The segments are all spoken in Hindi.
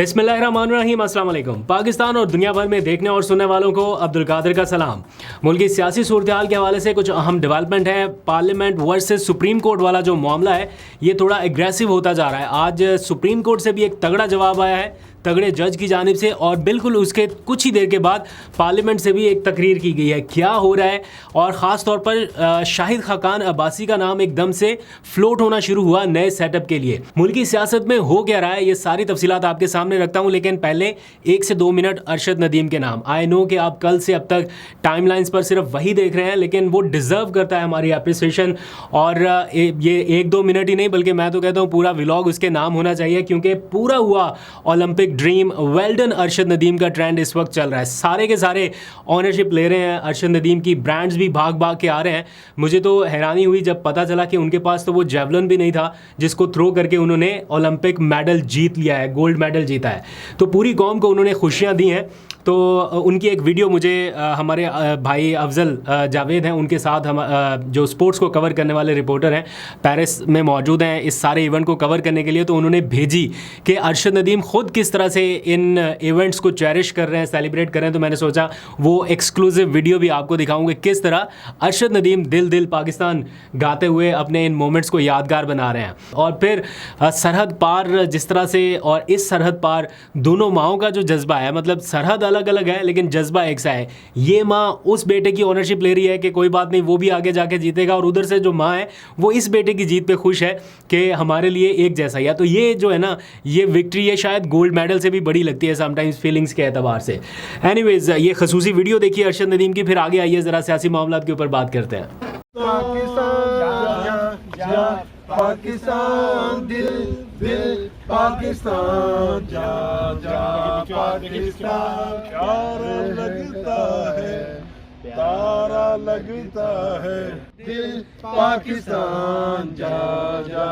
बिस्मिल्लाहिर्रहमानिर्रहीम, अस्सलाम वालेकुम। पाकिस्तान और दुनिया भर में देखने और सुनने वालों को अब्दुल कादिर का सलाम। मुल्क की सियासी सूरत हाल के हवाले से कुछ अहम डेवलपमेंट है। पार्लियामेंट वर्सेस सुप्रीम कोर्ट वाला जो मामला है ये थोड़ा एग्रेसिव होता जा रहा है। आज सुप्रीम कोर्ट से भी एक तगड़ा जवाब आया है तगड़े जज की जानिब से, और बिल्कुल उसके कुछ ही देर के बाद पार्लियामेंट से भी एक तकरीर की गई है। क्या हो रहा है, और ख़ास तौर पर शाहिद खाकान अब्बासी का नाम एकदम से फ्लोट होना शुरू हुआ नए सेटअप के लिए। मुल्की सियासत में हो क्या रहा है ये सारी तफसीलात आपके सामने रखता हूँ, लेकिन पहले 1 से 2 मिनट अरशद नदीम के नाम। आई नो कि आप कल से अब तक टाइमलाइंस पर सिर्फ वही देख रहे हैं, लेकिन वो डिज़र्व करता है हमारी अप्रिसिएशन। और ये 1-2 मिनट ही नहीं बल्कि मैं तो कहता हूँ पूरा व्लॉग उसके नाम होना चाहिए, क्योंकि पूरा हुआ Olympic dream. Well done Arshad Nadeem का ट्रेंड इस वक्त चल रहा है। सारे के सारे ऑनरशिप ले रहे हैं अरशद नदीम की, ब्रांड्स भी भाग भाग के आ रहे हैं। मुझे तो हैरानी हुई जब पता चला कि उनके पास तो वो जेवलिन भी नहीं था जिसको थ्रो करके उन्होंने ओलंपिक मेडल जीत लिया है, गोल्ड मेडल जीता है। तो पूरी कौम को उन्होंने खुशियाँ दी हैं। तो उनकी एक वीडियो मुझे हमारे भाई अफजल जावेद हैं, उनके साथ हम जो स्पोर्ट्स को कवर करने वाले रिपोर्टर हैं, पेरिस में मौजूद हैं इस सारे इवेंट को कवर करने के लिए। तो उन्होंने भेजी कि अरशद नदीम ख़ुद किस तरह से इन इवेंट्स को चेरिश कर रहे हैं, सेलिब्रेट कर रहे हैं। तो मैंने सोचा वो एक्सक्लूसिव वीडियो भी आपको दिखाऊंगे किस तरह अरशद नदीम दिल दिल पाकिस्तान गाते हुए अपने इन मोमेंट्स को यादगार बना रहे हैं। और फिर सरहद पार जिस तरह से, और इस सरहद पार दोनों माओं का जो जज्बा है, मतलब सरहद अलग अलग है लेकिन जज्बा एक सा है। ये माँ उस बेटे की ओनरशिप ले रही है कि कोई बात नहीं वो भी आगे जाके जीतेगा, और उधर से जो माँ है वो इस बेटे की जीत पे खुश है कि हमारे लिए एक जैसा ही है। तो ये जो है ना, ये विक्ट्री है शायद गोल्ड मेडल से भी बड़ी लगती है समटाइम्स फीलिंग्स के एतबार से। एनीवेज, ये खसूसी वीडियो देखिए अरशद नदीम की, फिर आगे आइए ज़रा सियासी मामलात के ऊपर बात करते हैं। पाकिस्तान दिल दिल पाकिस्तान जा जा पाकिस्तान, प्यारा लगता है तारा लगता है दिल पाकिस्तान जा जा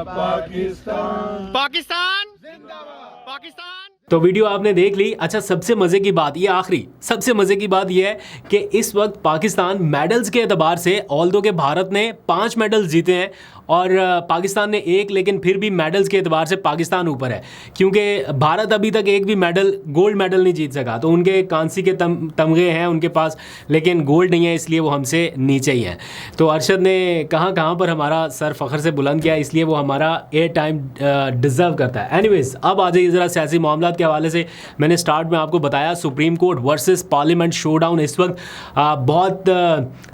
पाकिस्तान, पाकिस्तान जिंदाबाद पाकिस्तान। तो वीडियो आपने देख ली। अच्छा, सबसे मज़े की बात, ये आखिरी सबसे मज़े की बात ये है कि इस वक्त पाकिस्तान मेडल्स के एतबार से, ऑल्दो के भारत ने 5 मेडल्स जीते हैं और पाकिस्तान ने 1, लेकिन फिर भी मेडल्स के एतबार से पाकिस्तान ऊपर है, क्योंकि भारत अभी तक एक भी मेडल, गोल्ड मेडल नहीं जीत सका। तो उनके कांसी के तमगे हैं उनके पास, लेकिन गोल्ड नहीं है, इसलिए वो हमसे नीचे ही हैं। तो अरशद ने कहाँ कहाँ पर हमारा सर फ़ख्र से बुलंद किया, इसलिए वो हमारा एयर टाइम डिज़र्व करता है। एनीवेज, अब आ जाइए ज़रा सियासी मामलात के हवाले से। मैंने स्टार्ट में आपको बताया supreme court versus parliament showdown इस वक्त बहुत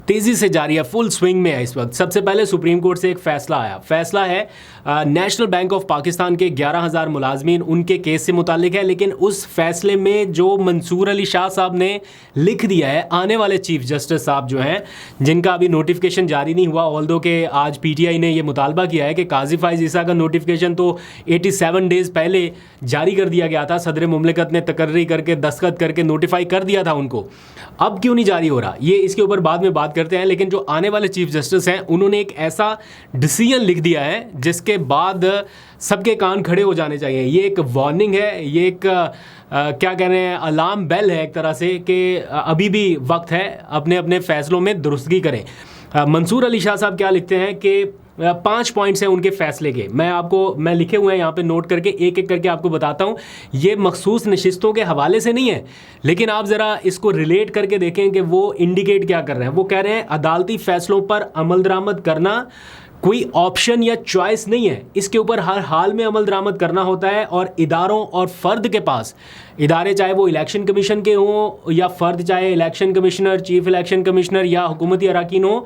तेज़ी से जारी है, फुल स्विंग में है इस वक्त। सबसे पहले सुप्रीम कोर्ट से एक फ़ैसला आया। फ़ैसला है नेशनल बैंक ऑफ पाकिस्तान के 11,000 मुलाजमीन, उनके केस से मुतालिक है। लेकिन उस फैसले में जो मंसूर अली शाह साहब ने लिख दिया है, आने वाले चीफ जस्टिस साहब जो हैं, जिनका अभी नोटिफिकेशन जारी नहीं हुआ, ऑल्दो के आज पीटीआई ने यह मुतालबा किया है कि काजी फाइज ईसा का नोटिफिकेशन तो 87 डेज़ पहले जारी कर दिया गया था। सदर मुमलिकत ने तकर्री करके, दस्तखत करके नोटिफाई कर दिया था उनको। अब क्यों नहीं जारी हो रहा, ये इसके ऊपर बाद में बात करते हैं। लेकिन जो आने वाले चीफ जस्टिस हैं, उन्होंने एक ऐसा डिसीजन लिख दिया है जिसके बाद सबके कान खड़े हो जाने चाहिए। ये एक वार्निंग है, ये एक क्या कह रहे हैं, अलार्म बेल है एक तरह से, कि अभी भी वक्त है अपने अपने फैसलों में दुरुस्तगी करें। मंसूर अली शाह साहब क्या लिखते हैं कि 5 पॉइंट्स हैं उनके फैसले के। मैं लिखे हुए हैं यहाँ पे नोट करके, एक एक करके आपको बताता हूँ। ये मखसूस नशिस्तों के हवाले से नहीं है, लेकिन आप ज़रा इसको रिलेट करके देखें कि वो इंडिकेट क्या कर रहे हैं। वो कह रहे हैं अदालती फ़ैसलों पर अमल दरामद करना कोई ऑप्शन या चॉइस नहीं है, इसके ऊपर हर हाल में अमल दरामद करना होता है। और इदारों और फ़र्द के पास, इदारे चाहे वो इलेक्शन कमीशन के हों या फ़र्द चाहे election commissioner, chief election commissioner या हुकूमती अरकान हों,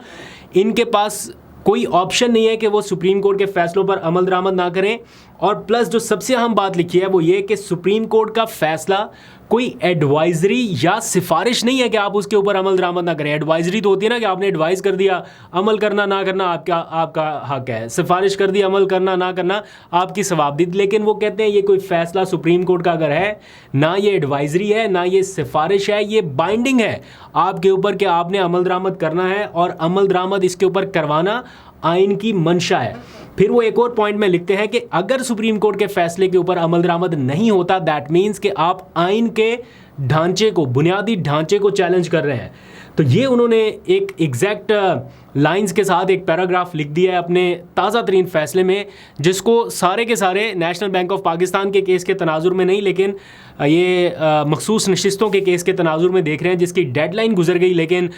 इनके पास कोई ऑप्शन नहीं है कि वो सुप्रीम कोर्ट के फैसलों पर अमल दरामद ना करें। और प्लस जो सबसे अहम बात लिखी है वो ये कि सुप्रीम कोर्ट का फैसला कोई एडवाइजरी या सिफारिश नहीं है कि आप उसके ऊपर अमल दरामद ना करें। एडवाइजरी तो होती है ना कि आपने एडवाइस कर दिया, अमल करना ना करना आपका हक है। सिफारिश कर दी, अमल करना ना करना आपकी सवाबदीद। लेकिन वो कहते हैं ये कोई फैसला सुप्रीम कोर्ट का अगर है, ना ये एडवाइजरी है ना ये सिफारिश है, ये बाइंडिंग है आपके ऊपर कि आपने अमल दरामद करना है, और अमल दरामद इसके ऊपर करवाना आइन की मंशा है। फिर वो एक और पॉइंट में लिखते हैं कि अगर सुप्रीम कोर्ट के फैसले के ऊपर अमल दरामद नहीं होता, दैट मीन्स कि आप आइन के ढांचे को, बुनियादी ढांचे को चैलेंज कर रहे हैं। तो ये उन्होंने एक एग्जैक्ट लाइंस के साथ एक पैराग्राफ लिख दिया है अपने ताज़ा तरीन फैसले में, जिसको सारे के सारे नेशनल बैंक ऑफ पाकिस्तान के केस के तनाजुर में नहीं, लेकिन ये मखसूस नशिस्तों के केस के तनाजुर में देख रहे हैं, जिसकी डेडलाइन गुजर गई, लेकिन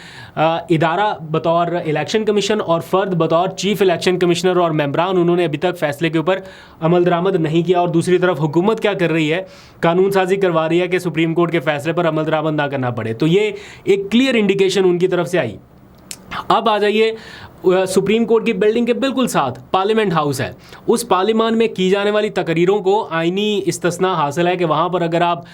इदारा बतौर इलेक्शन कमीशन और फ़र्द बतौर चीफ इलेक्शन कमिश्नर और मेंबरान, उन्होंने अभी तक फैसले के ऊपर अमल दरामद नहीं किया। और दूसरी तरफ हुकूमत क्या कर रही है, कानून साजी करवा रही है कि सुप्रीम कोर्ट के फैसले पर अमल दरामद ना करना पड़े। तो ये एक क्लियर इंडिकेशन उनकी तरफ से आई। अब आ जाइए सुप्रीम कोर्ट की बिल्डिंग के बिल्कुल साथ पार्लियामेंट हाउस है। उस पार्लियामान में की जाने वाली तकरीरों को आइनी इस्तिस्ना हासिल है कि वहाँ पर अगर आप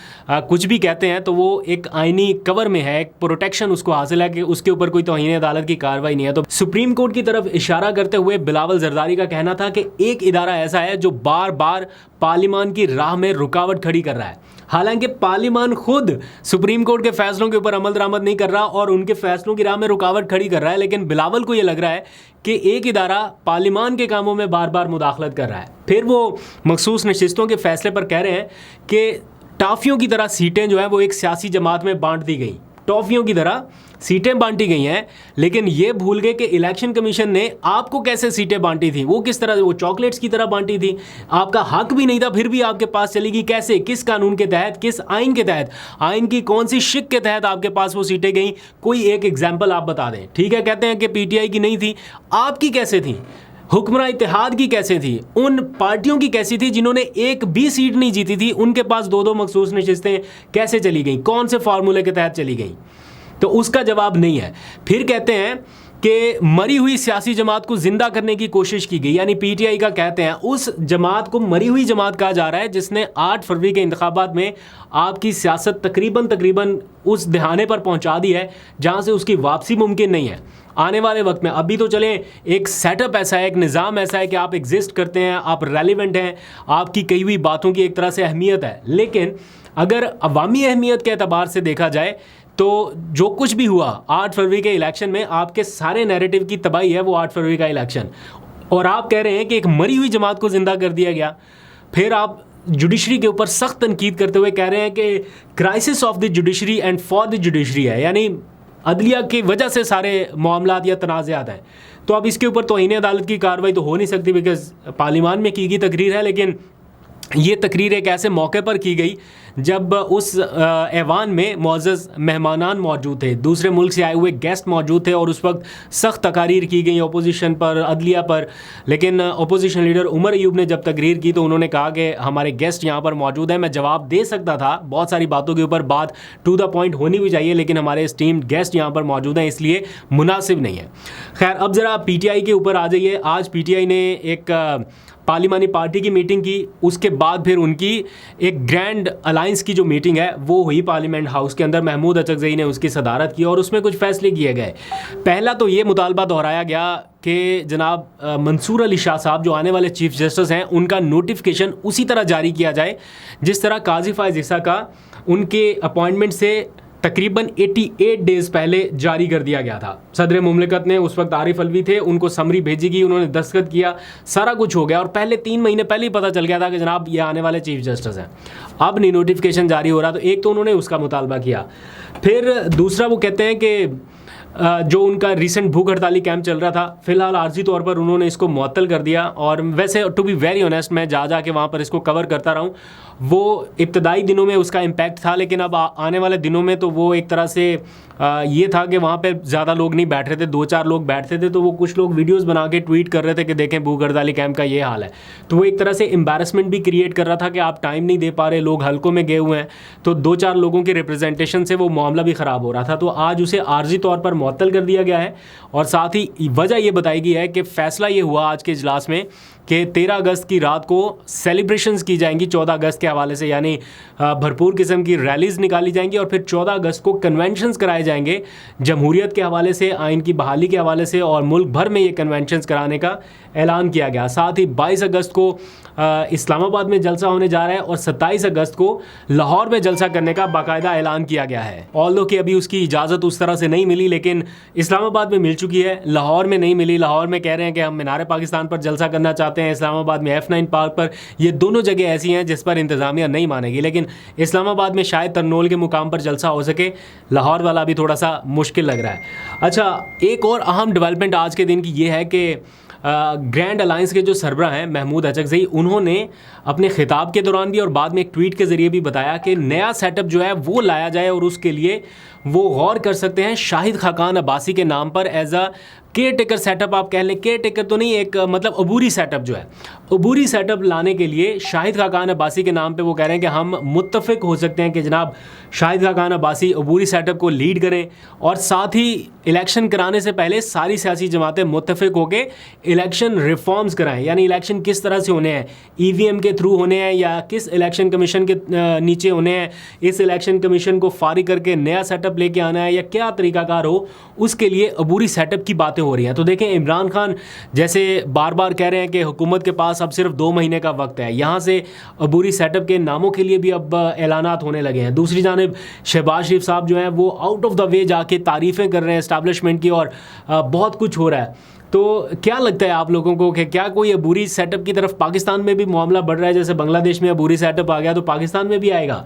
कुछ भी कहते हैं तो वो एक आइनी कवर में है, एक प्रोटेक्शन उसको हासिल है कि उसके ऊपर कोई तौहीन अदालत की कार्रवाई नहीं है। तो सुप्रीम कोर्ट की तरफ इशारा करते हुए बिलावल जरदारी का कहना था कि एक इदारा ऐसा है जो बार बार पार्लियामान की राह में रुकावट खड़ी कर रहा है। हालांकि पार्लियामान खुद सुप्रीम कोर्ट के फैसलों के ऊपर अमल दरामद नहीं कर रहा और उनके फैसलों की राह में रुकावट खड़ी कर रहा है, लेकिन बिलावल को ये लग रहा है कि एक इदारा पार्लियामान के कामों में बार बार मुदाखलत कर रहा है। फिर वो मखसूस नशिस्तों के फैसले पर कह रहे हैं कि टाफियों की तरह सीटें जो हैं वो एक सियासी जमात में बांट दी गई, टॉफियों की तरह सीटें बांटी गई हैं, लेकिन ये भूल गए कि इलेक्शन कमीशन ने आपको कैसे सीटें बांटी थी, वो किस तरह, वो चॉकलेट्स की तरह बांटी थी, आपका हक भी नहीं था, फिर भी आपके पास चलेगी कैसे, किस कानून के तहत, किस आइन के तहत, आइन की कौन सी शिक के तहत आपके पास वो सीटें गई, कोई एक एग्जाम्पल आप बता दें। ठीक है, कहते हैं कि पीटीआई की नहीं थी, आपकी कैसे थी, हुक्मरान इत्तेहाद की कैसे थी, उन पार्टियों की कैसी थी जिन्होंने एक भी सीट नहीं जीती थी, उनके पास दो दो मखसूस नशिस्तें कैसे चली गई, कौन से फार्मूले के तहत चली गई, तो उसका जवाब नहीं है। फिर कहते हैं कि मरी हुई सियासी जमात को जिंदा करने की कोशिश की गई, यानी पीटीआई का कहते हैं उस जमात को मरी हुई जमात कहा जा रहा है जिसने 8 फरवरी के इंतखाबात में आपकी सियासत तकरीबन उस दहाने पर पहुंचा दी है जहां से उसकी वापसी मुमकिन नहीं है आने वाले वक्त में। अभी तो चलें एक सेटअप ऐसा है, एक निज़ाम ऐसा है कि आप एग्जिस्ट करते हैं, आप रेलिवेंट हैं, आपकी कही हुई बातों की एक तरह से अहमियत है, लेकिन अगर अवामी अहमियत के एतबार से देखा जाए तो जो कुछ भी हुआ 8 फरवरी के इलेक्शन में, आपके सारे नैरेटिव की तबाही है वो 8 फरवरी का इलेक्शन। और आप कह रहे हैं कि एक मरी हुई जमात को जिंदा कर दिया गया। फिर आप जुडिशरी के ऊपर सख्त तनकीद करते हुए कह रहे हैं कि crisis of the judiciary and for the judiciary है, यानी अदलिया की वजह से सारे मामलात या तनाज़ात हैं। तो अब इसके ऊपर तौहीन अदालत की कार्रवाई तो हो नहीं सकती बिकॉज पार्लियामान में की गई तकरीर है, लेकिन ये तकरीर एक ऐसे मौके पर की गई जब उस ऐवान में मुअज़्ज़ज़ मेहमानान मौजूद थे, दूसरे मुल्क से आए हुए गेस्ट मौजूद थे और उस वक्त सख्त तकारीर की गई अपोजिशन पर, अदलिया पर। लेकिन अपोजिशन लीडर उमर अयूब ने जब तकरीर की तो उन्होंने कहा कि हमारे गेस्ट यहाँ पर मौजूद हैं। मैं जवाब दे सकता था, बहुत सारी बातों के ऊपर बात टू द पॉइंट होनी भी चाहिए, लेकिन हमारे स्टीम्ड गेस्ट यहाँ पर मौजूद हैं इसलिए मुनासिब नहीं है। खैर, अब ज़रा पीटीआई के ऊपर आ जाइए। आज पीटीआई ने एक पार्लिमानी पार्टी की मीटिंग की, उसके बाद फिर उनकी एक ग्रैंड अलायंस की जो मीटिंग है वो हुई पार्लियामेंट हाउस के अंदर। महमूद अचकज़ई ने उसकी सदारत की और उसमें कुछ फैसले किए गए। पहला तो ये मुतालबा दोहराया गया कि जनाब मंसूर अली शाह साहब जो आने वाले चीफ जस्टिस हैं उनका नोटिफिकेशन उसी तरह जारी किया जाए जिस तरह काजी फ़ाइज़ ईसा का उनके अपॉइंटमेंट से तकरीबन 88 डेज़ पहले जारी कर दिया गया था। सदर मुमलिकत ने, उस वक्त आरिफ अलवी थे, उनको समरी भेजी गई, उन्होंने दस्तखत किया, सारा कुछ हो गया और पहले 3 महीने पहले ही पता चल गया था कि जनाब ये आने वाले चीफ जस्टिस हैं। अब नहीं नोटिफिकेशन जारी हो रहा, तो एक तो उन्होंने उसका मुतालबा किया। फिर दूसरा वो कहते हैं कि जो उनका रिसेंट भूख हड़ताली कैंप चल रहा था, फ़िलहाल आर्जी तौर पर उन्होंने इसको मुअत्तल कर दिया। और वैसे टू बी वेरी ऑनेस्ट मैं जा के वहाँ पर इसको कवर करता रहा हूँ। वो इब्तदाई दिनों में उसका इम्पैक्ट था, लेकिन अब आने वाले दिनों में तो वो एक तरह से ये था कि वहाँ पे ज़्यादा लोग नहीं बैठ रहे थे, 2-4 लोग बैठते थे, तो वो कुछ लोग वीडियोस बना के ट्वीट कर रहे थे कि देखें भूख हड़ताली कैंप का ये हाल है। तो वो एक तरह से एम्बैरसमेंट भी क्रिएट कर रहा था कि आप टाइम नहीं दे पा रहे, लोग हल्कों में गए हुए हैं। तो 2-4 लोगों के रिप्रेजेंटेशन से वो मामला भी ख़राब हो रहा था। तो आज उसे आर्जी तौर पर मुअत्तल कर दिया गया है। और साथ ही वजह ये बताई गई है कि फ़ैसला ये हुआ आज के इजलास में कि 13 अगस्त की रात को सेलिब्रेशंस की जाएंगी 14 अगस्त के हवाले से, यानी भरपूर किस्म की रैलीज़ निकाली जाएंगी और फिर 14 अगस्त को कन्वेंशंस कराए जाएंगे जमहूरियत के हवाले से, आइन की बहाली के हवाले से, और मुल्क भर में ये कन्वेंशंस कराने का ऐलान किया गया। साथ ही 22 अगस्त को इस्लामाबाद में जलसा होने जा रहा है और 27 अगस्त को लाहौर में जलसा करने का बाकायदा ऐलान किया गया है। ऑल्दो कि अभी उसकी इजाज़त उस तरह से नहीं मिली, लेकिन इस्लामाबाद में मिल चुकी है, लाहौर में नहीं मिली। लाहौर में कह रहे हैं कि हम मीनार पाकिस्तान पर जलसा करना चाहते हैं, इस्लामाबाद में F9 पार्क पर। ये दोनों जगह ऐसी हैं जिस पर इंतज़ामिया नहीं मानेगी, लेकिन इस्लामाबाद में शायद तरनोल के मुकाम पर जलसा हो सके, लाहौर वाला भी थोड़ा सा मुश्किल लग रहा है। अच्छा, एक और अहम डेवलपमेंट आज के दिन की ये है कि ग्रैंड अलायंस के जो सरबराह हैं महमूद अचकज़ई, उन्होंने अपने खिताब के दौरान भी और बाद में एक ट्वीट के ज़रिए भी बताया कि नया सेटअप जो है वो लाया जाए और उसके लिए वो गौर कर सकते हैं शाहिद खाकान अब्बासी के नाम पर as a caretaker setup. आप कह लें, केयर टेकर तो नहीं, एक मतलब अबूरी सेटअप जो है, अबूरी सेटअप लाने के लिए शाहिद खाकान अब्बासी के नाम पे वो कह रहे हैं कि हम मुत्तफ़िक हो सकते हैं कि जनाब शाहिद खाकान अब्बासी अबूरी सेटअप को लीड करें और साथ ही इलेक्शन कराने से पहले सारी सियासी जमातें मुत्तफ़िक होकर इलेक्शन रिफॉर्म्स कराएं। यानी इलेक्शन किस तरह से होने हैं, EVM के थ्रू होने हैं या किस इलेक्शन कमीशन के नीचे होने हैं, इस इलेक्शन कमीशन को फारिग करके नया सेटअप लेके आना है या क्या तरीकाकार हो, उसके लिए अबूरी सेटअप की बातें हो रही हैं। तो देखें, इमरान खान जैसे बार बार कह रहे हैं कि हुकूमत के पास अब सिर्फ 2 महीने का वक्त है, यहाँ से अबूरी सेटअप के नामों के लिए भी अब ऐलानात होने लगे हैं। दूसरी जानिब शहबाज शरीफ साहब जो हैं वो आउट ऑफ द वे जाके तारीफ़ें कर रहे हैं एस्टैब्लिशमेंट की और बहुत कुछ हो रहा है। तो क्या लगता है आप लोगों को कि क्या कोई अबूरी सेटअप की तरफ पाकिस्तान में भी मामला बढ़ रहा है? जैसे बांग्लादेश में अबूरी सेटअप आ गया तो पाकिस्तान में भी आएगा।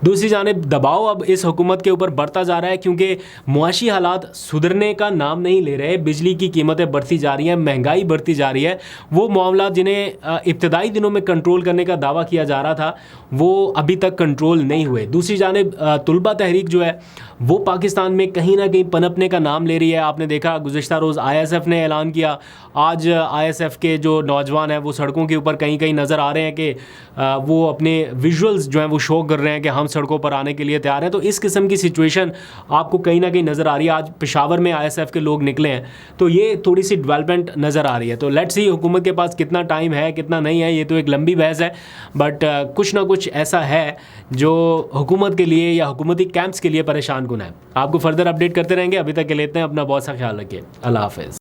दूसरी जानिब दबाव अब इस हुकूमत के ऊपर बढ़ता जा रहा है क्योंकि मुआशी हालात सुधरने का नाम नहीं ले रहे। बिजली की कीमतें बढ़ती जा रही हैं, महंगाई बढ़ती जा रही है। वो मामला जिन्हें इब्तदाई दिनों में कंट्रोल करने का दावा किया जा रहा था वो अभी तक कंट्रोल नहीं हुए। दूसरी जानिब तुलबा तहरीक जो है वो पाकिस्तान में कहीं ना कहीं पनपने का नाम ले रही है। आपने देखा गुज़िश्ता रोज़ ISF ने ऐलान किया, आज ISF के जो नौजवान हैं वो सड़कों के ऊपर कहीं कहीं नज़र आ रहे हैं कि वो अपने विजुअल्स जो हैं वो शो कर रहे हैं कि हम सड़कों पर आने के लिए तैयार हैं। तो इस किस्म की सिचुएशन आपको कहीं ना कहीं नज़र आ रही है। आज पेशावर में ISF के लोग निकले हैं, तो ये थोड़ी सी डेवलपमेंट नज़र आ रही है। तो लेट्स सी हुकूमत के पास कितना टाइम है कितना नहीं है, ये तो एक लंबी बहस है, बट कुछ ना कुछ ऐसा है जो हुकूमत के लिए या हुकूमती कैंप्स के लिए परेशान कुन है। आपको फर्दर अपडेट करते रहेंगे। अभी तक के लेते हैं, अपना बहुत सा ख्याल रखिए। अल्लाह हाफ़िज़।